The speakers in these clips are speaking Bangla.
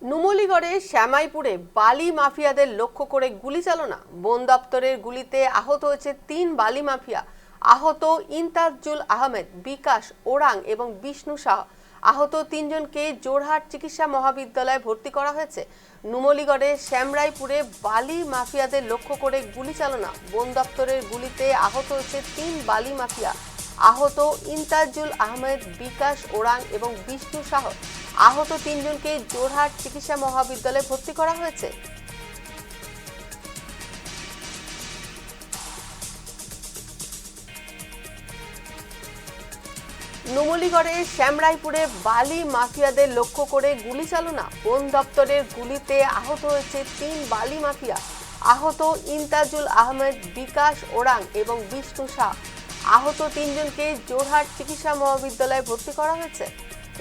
নুমলীগড়ে শ্যামাইপুরে বালি মাফিয়াদের লক্ষ্য করে গুলি চালনা। বন দপ্তরের গুলিতে আহত হয়েছে ৩ বালি মাফিয়া। আহত ইন্তাজুল আহমেদ, বিকাশ ওরাং এবং বিষ্ণু শাহ। আহত ৩ জনকে জোরহাট চিকিৎসা মহাবিদ্যালয়ে ভর্তি করা হয়েছে। নুমলীগড়ে শ্যামরাইপুরে বালি মাফিয়াদের লক্ষ্য করে গুলি চালনা। বন দপ্তরের গুলিতে আহত হয়েছে ৩ বালি মাফিয়া। আহত ইন্তাজুল আহমেদ, বিকাশ ওরাং এবং বিষ্ণু শাহ। আহত ৩ জনকে জোরহাট চিকিৎসা মহাবিদ্যালয়ে ভর্তি করা হয়েছে। নুমলীগড়ে শ্যামরাইপুরে বালি মাফিয়াদের লক্ষ্য করে গুলি চালনা। বন দপ্তরের গুলিতে আহত হয়েছে ৩ বালি মাফিয়া। আহত ইন্তাজুল আহমেদ, বিকাশ ওরাং এবং বিষ্ণু শাহ। আহত ৩ জনকে জোরহাট চিকিৎসা মহাবিদ্যালয়ে ভর্তি করা হয়েছে।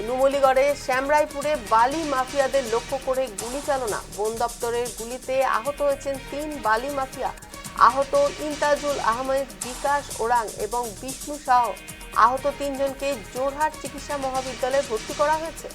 নুমলীগড়ে শ্যামরাইপুরে বালি মাফিয়াদের লক্ষ্য করে গুলি চালনা। বন দপ্তরের গুলিতে আহত হয়েছেন ৩ বালি মাফিয়া। আহত ইন্তাজুল আহমেদ, বিকাশ ওরাং এবং বিষ্ণু শাহ। আহত ৩ জনকে জোরহাট চিকিৎসা মহাবিদ্যালয়ে ভর্তি করা হয়েছে।